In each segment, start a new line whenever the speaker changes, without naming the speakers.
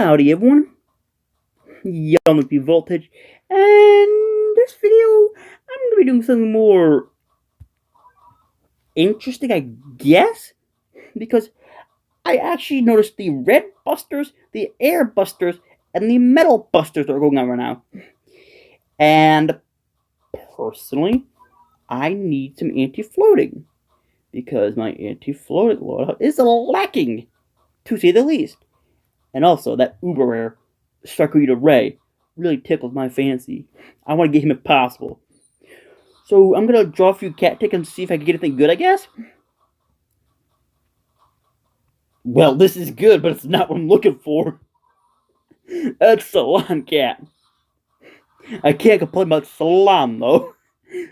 Howdy everyone, Young with Voltage, and this video, I'm going to be doing something more interesting, I guess, because I actually noticed the red busters, the air busters, and the metal busters that are going on right now. And personally, I need some anti-floating, because my anti-floating loadout is lacking, to say the least. And also, that uber rare Starcoid Ray really tickles my fancy. I want to get him if possible. So I'm going to draw a few cat tickets and see if I can get anything good, I guess. Well, this is good, but it's not what I'm looking for. That's Salon Cat. I can't complain about Salon, though.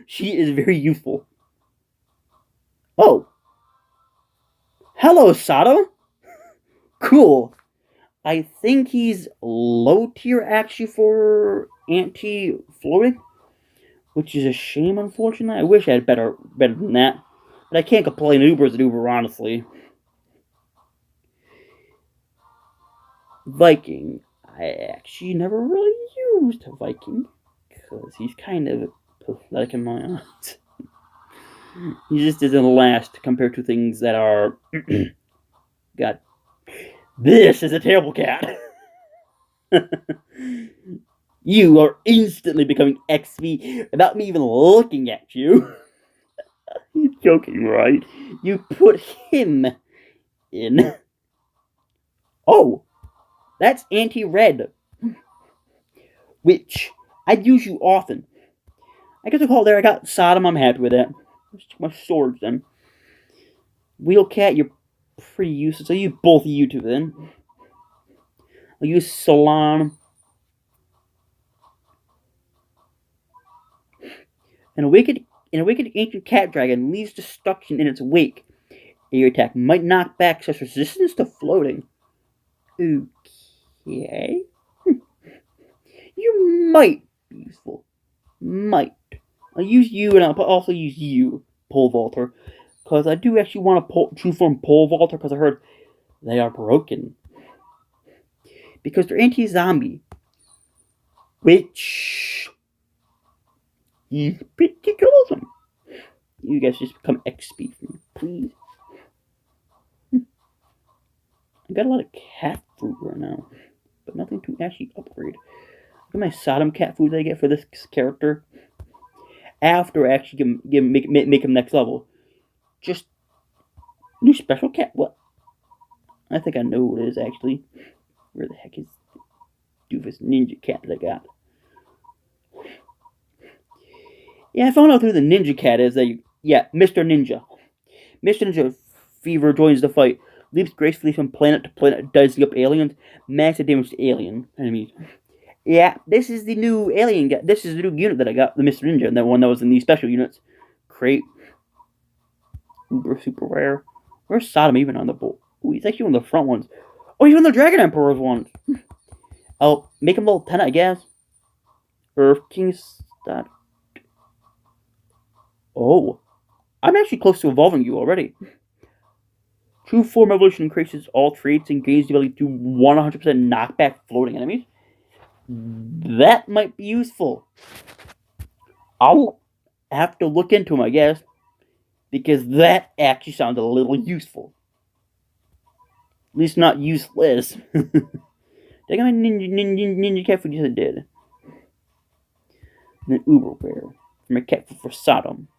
She is very useful. Oh. Hello, Sodom. Cool. I think he's low tier, actually, for anti-floating, which is a shame, unfortunately. I wish I had better than that. But I can't complain. Uber's an Uber, honestly. Viking. I actually never really used Viking, because he's kind of pathetic in my eyes. He just doesn't last compared to things that are... God. This is a terrible cat. You are instantly becoming XP without me even looking at you. You're joking, right? You put him in. Oh, that's anti-red, which I'd use you often. I guess I call it there. I got Sodom. I'm happy with that. Let's take my swords then. Wheelcat, you're pretty useless. I'll use both of you two then. I'll use Salon. An awakened ancient cat dragon leaves destruction in its wake. Your attack might knock back such resistance to floating. Okay. You might be useful. Might. I'll use you, and I'll also use you, Pole Vaulter. Because I do actually want to true form Pole Vaulter, because I heard they are broken. Because they're anti-zombie. Which is pretty awesome. You guys just become XP for me, please. I got a lot of cat food right now, but nothing to actually upgrade. Look at my Sodom cat food that I get for this character. After I actually make him next level. Just new special cat. What? I think I know what it is actually. Where the heck is the doofus ninja cat that I got? Yeah, I found out who the ninja cat is. Yeah, Mr. Ninja. Mr. Ninja Fever joins the fight. Leaps gracefully from planet to planet, dicing up aliens. Massive damage to alien enemies. Yeah, this is the new alien guy. This is the new unit that I got, the Mr. Ninja, and the one that was in these special units. Great. Uber super rare. Where's Sodom even on the boat? Ooh, he's actually one of the front ones. Oh, he's one of the Dragon Emperor's ones. I'll make him level 10, I guess. Earth King stat. Oh. I'm actually close to evolving you already. True form evolution increases all traits and gains the ability to 100% knockback floating enemies. That might be useful. I'll have to look into him, I guess. Because that actually sounds a little useful. At least not useless. Did I get my ninja cat food? Yes, I did. And then Uber Bear. My cat food for Sodom.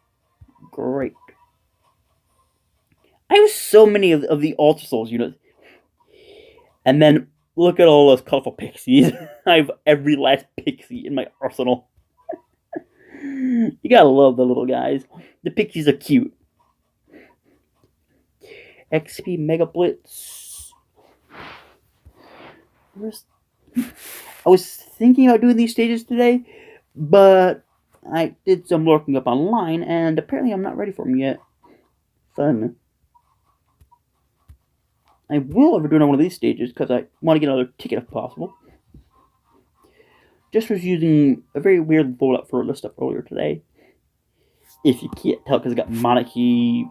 Great. I have so many of the Ultra Souls units. And then, look at all those colorful pixies. I have every last pixie in my arsenal. You gotta love the little guys. The pixies are cute. XP Mega Blitz. I was thinking about doing these stages today, but I did some looking up online, and apparently I'm not ready for them yet. Fun. I will ever do one of these stages, because I want to get another ticket if possible. Just was using a very weird loadout for this stuff earlier today. If you can't tell, because I got Monarchy.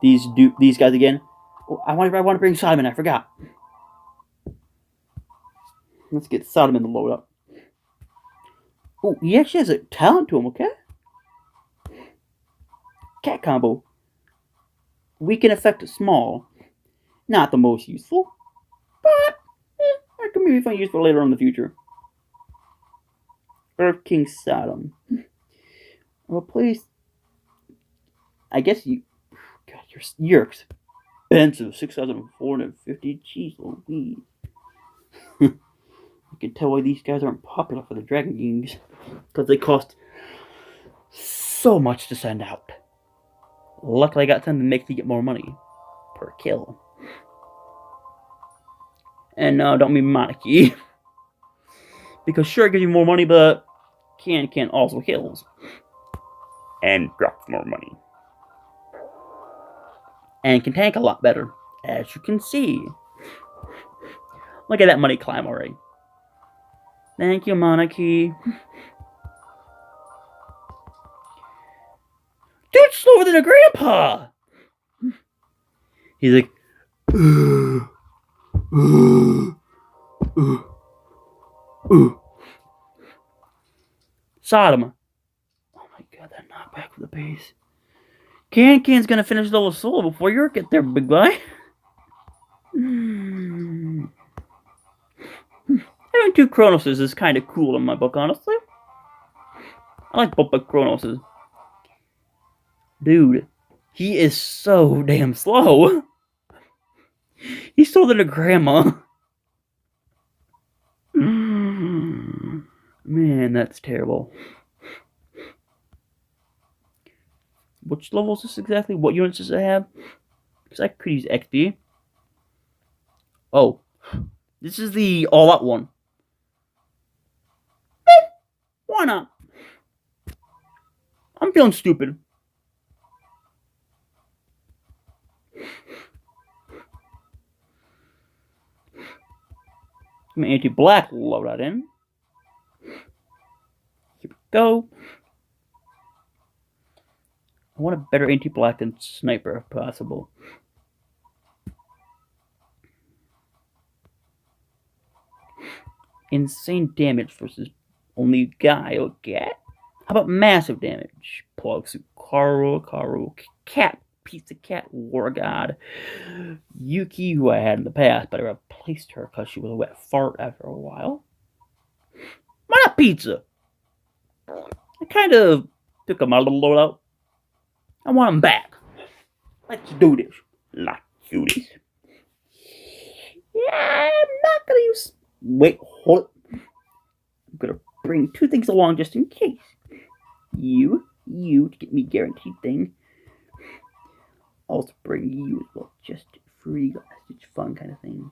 These guys again. Oh, I want to bring Simon. I forgot. Let's get Sodom in the load up. Oh, he actually has a talent to him, okay? Cat combo. Weaken effect small. Not the most useful, but that could maybe find useful later on in the future. Earth King Sodom. Replace. I guess you. God, you're expensive. 6,450. Jeez Louise. You can tell why these guys aren't popular for the Dragon Kings. Because they cost so much to send out. Luckily, I got something that makes me get more money per kill. And no, don't mean monarchy. Because sure, it gives you more money, but can also kills. And drops more money. And can tank a lot better, as you can see. Look at that money climb already. Thank you, monarchy. Dude's slower than a grandpa! He's like... Sodom. Oh my god, that knockback for the base. Can's gonna finish level solo before you get there, big guy. Having 2 Cronoses is kind of cool in my book, honestly. I like both Cronoses. Dude, he is so damn slow. He's slower than a grandma. Man, that's terrible. Which level is this exactly? What units does it have? Because I could use XP. Oh. This is the all-out one. Why not? I'm feeling stupid. My anti-black loadout in. Here we go. I want a better anti-black than sniper if possible. Insane damage versus only guy or cat. How about massive damage? Plug Karu, cat, pizza cat, war god. Yuki, who I had in the past, but I replaced her because she was a wet fart after a while. Why not pizza? I kind of took him out of the loadout. I want him back. Let's do this. Let's do this. Yeah, I'm not gonna use. Wait, hold it. I'm gonna bring 2 things along just in case. You to get me guaranteed thing. Also bring you as well, just for you guys. It's fun kind of thing.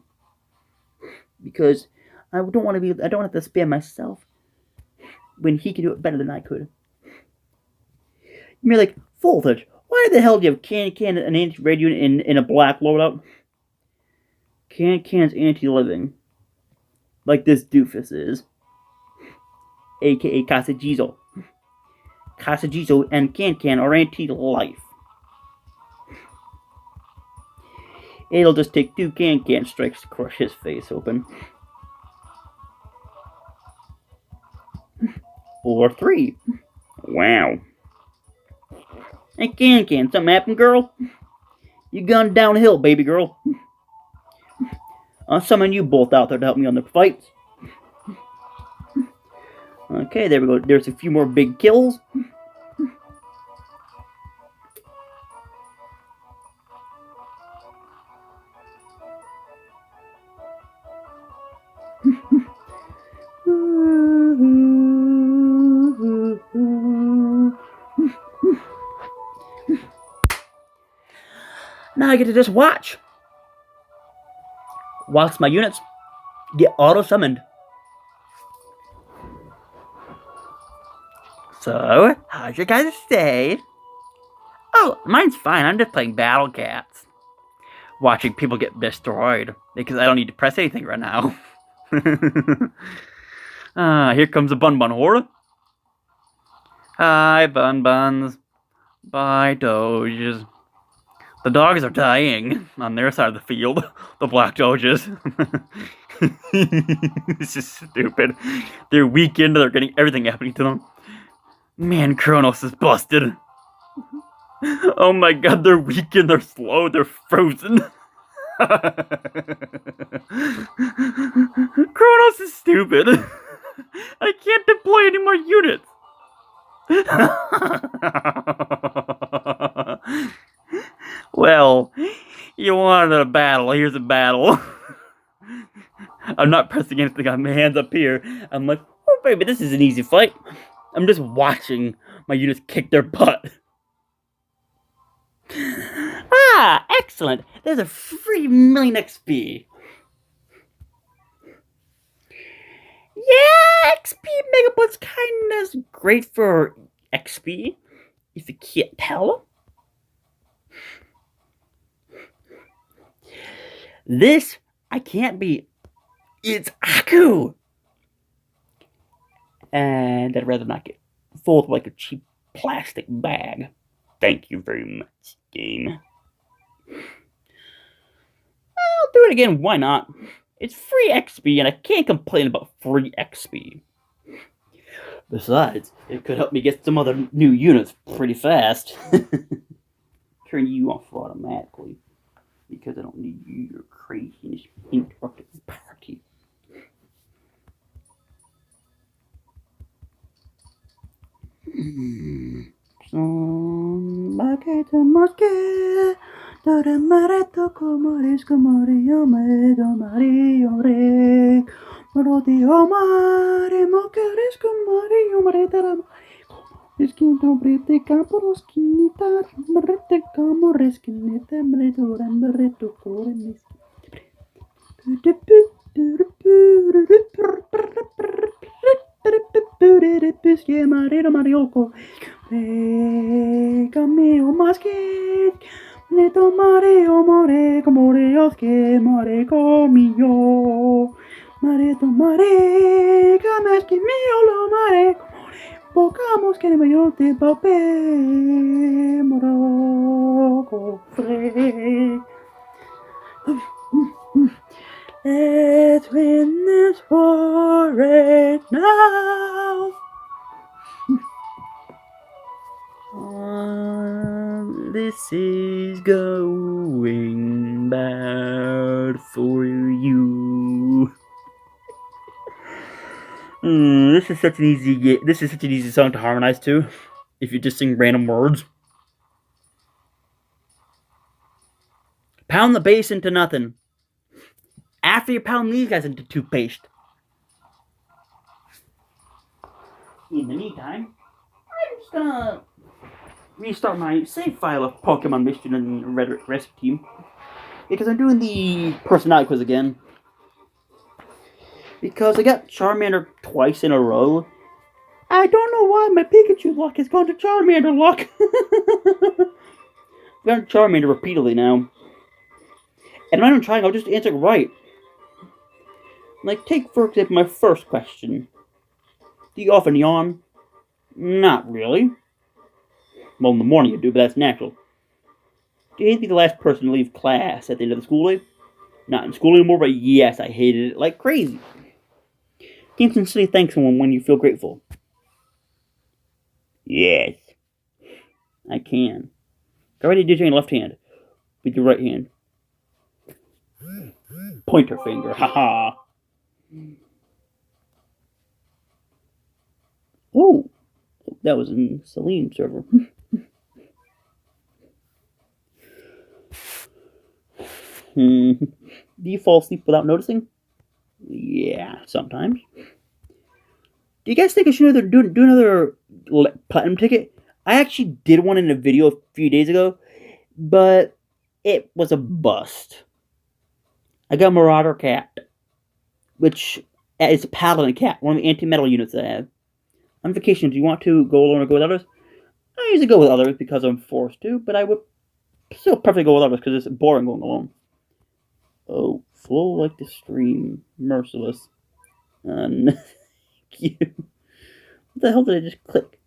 Because I don't want to be. I don't have to spam myself when he can do it better than I could. You're like, Voltage, why the hell do you have Can an anti-red unit in a black loadout? Can's anti-living. Like this doofus is. AKA Kasajizo. Kasajizo and Can are anti-life. It'll just take 2 Can strikes to crush his face open. Or 3. Wow. Hey, Can, something happened, girl? You gone downhill, baby girl. I'll summon you both out there to help me on the fights. Okay, there we go. There's a few more big kills. Now I get to just watch my units get auto-summoned. So, how's your guys' day? Oh, mine's fine. I'm just playing Battle Cats. Watching people get destroyed. Because I don't need to press anything right now. Here comes a Bun Horde. Hi, Bun Buns. Bye, Doges. The dogs are dying on their side of the field. The black doges. This is stupid. They're weakened. They're getting everything happening to them. Man, Kronos is busted. Oh my god, they're weakened. They're slow. They're frozen. Kronos is stupid. I can't deploy any more units. Well, you wanted a battle. Here's a battle. I'm not pressing anything on my hands up here. I'm like, oh baby, this is an easy fight. I'm just watching my units kick their butt. Ah, excellent. There's a free million XP. Yeah, XP Megabot's kind of great for XP, if you can't tell. This, I can't beat. It's Aku! And I'd rather not get full of like a cheap plastic bag. Thank you very much, game. I'll do it again, why not? It's free XP, and I can't complain about free XP. Besides, it could help me get some other new units pretty fast. Turn you off automatically, because I don't need you, your craziness interrupted party. Dore maretto comorisco morio medo mario re Morodio mare mocarisco mario maretara Iskinto brete caporos kinita brete camo reskinete mredora mreto core mis Piskie marino marioko Cameo masket Neto mareo more comore osque more comio Mareto mare cameski mio lo mare Bocamos que me yo te pape moroco fre Let's win this war right now. This is going bad for you. This is such an easy song to harmonize to, if you just sing random words. Pound the bass into nothing. After you pound these guys into toothpaste. In the meantime, I'm just gonna restart my save file of Pokemon Mission and Red Rescue Team, because I'm doing the personality quiz again. Because I got Charmander twice in a row. I don't know why my Pikachu luck has gone to Charmander luck. I've got Charmander repeatedly now. And when I'm trying, I'll just answer it right. Like, take for example my first question. Do you often yawn? Not really. Well, in the morning you do, but that's natural. Do you hate to be the last person to leave class at the end of the school day? Not in school anymore, but yes, I hated it like crazy. Can you sincerely thank someone when you feel grateful? Yes. I can. Go ahead and do it in your left hand. With your right hand. Pointer finger, haha. Oh, that was in Celine's server. Do you fall asleep without noticing? Yeah, sometimes. Do you guys think I should do another platinum ticket? I actually did one in a video a few days ago, but it was a bust. I got Marauder Cat, which is a Paladin Cat, one of the anti-metal units I have. On vacation, do you want to go alone or go with others? I usually go with others because I'm forced to, but I would still preferably go with others because it's boring going alone. Oh, flow like the stream, merciless. What the hell did I just click?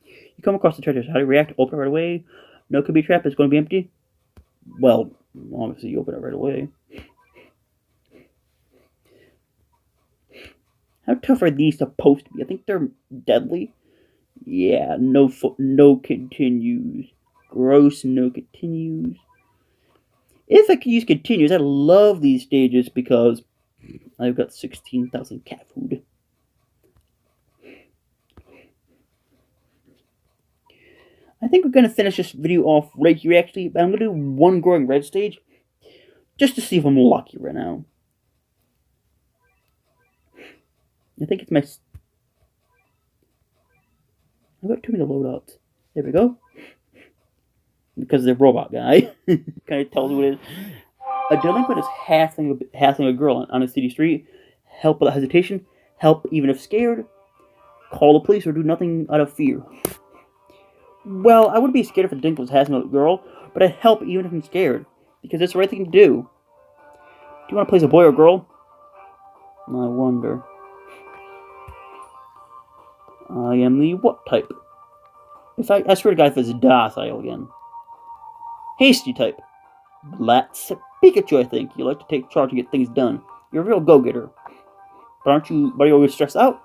You come across the treasures. How do you react? Open right away. No, could be trapped. It's going to be empty. Well, obviously you open it right away. How tough are these supposed to be? I think they're deadly. Yeah, no continues. Gross, no continues. If I could use continues, I love these stages because I've got 16,000 cat food. I think we're going to finish this video off right here, actually. But I'm going to do one growing red stage, just to see if I'm lucky right now. I think it's my... I've got too many loadouts. There we go. Because the robot guy kind of tells what it is. A delinquent is hassling a girl on a city street. Help without hesitation. Help even if scared. Call the police or do nothing out of fear. Well, I wouldn't be scared if a delinquent was hassling a girl, but I'd help even if I'm scared. Because it's the right thing to do. Do you want to play as a boy or girl? I wonder. I am the what type? I swear to God if it's docile again. Hasty type. That's a Pikachu, I think. You like to take charge and get things done. You're a real go-getter. But are you always stressed out?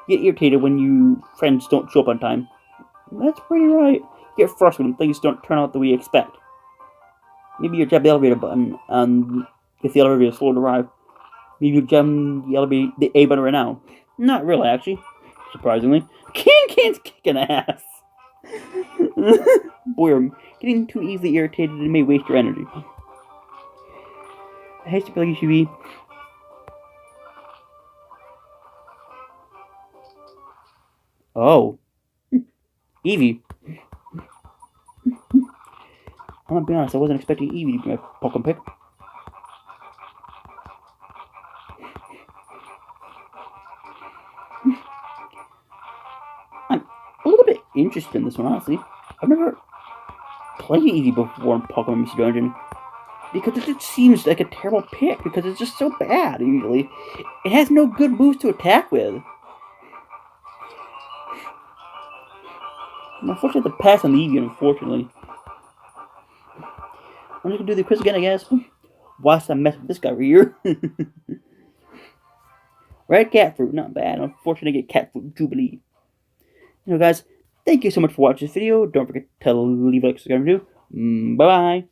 You get irritated when your friends don't show up on time. That's pretty right. You get frustrated when things don't turn out the way you expect. Maybe you jab the elevator button and if the elevator is slow to arrive. Maybe you jam the A button right now. Not really, actually. Surprisingly. Can's kicking ass. Boy, getting too easily irritated may waste your energy. I hate to feel like you should be. Oh. Eevee. I'm gonna be honest, I wasn't expecting Eevee to be my Pokemon pick. I'm a little bit interested in this one, honestly. I've never played Eevee before in Pokemon Mystery Dungeon. Because it just seems like a terrible pick, because it's just so bad, usually. It has no good moves to attack with. I'm unfortunately have to pass on the Eevee, unfortunately. I'm just gonna do the quiz again, I guess. Whilst I mess with this guy right here. Red cat fruit, not bad. Unfortunately, I get cat fruit jubilee. You know, guys, thank you so much for watching this video. Don't forget to leave a like, subscribe, and do. Bye bye.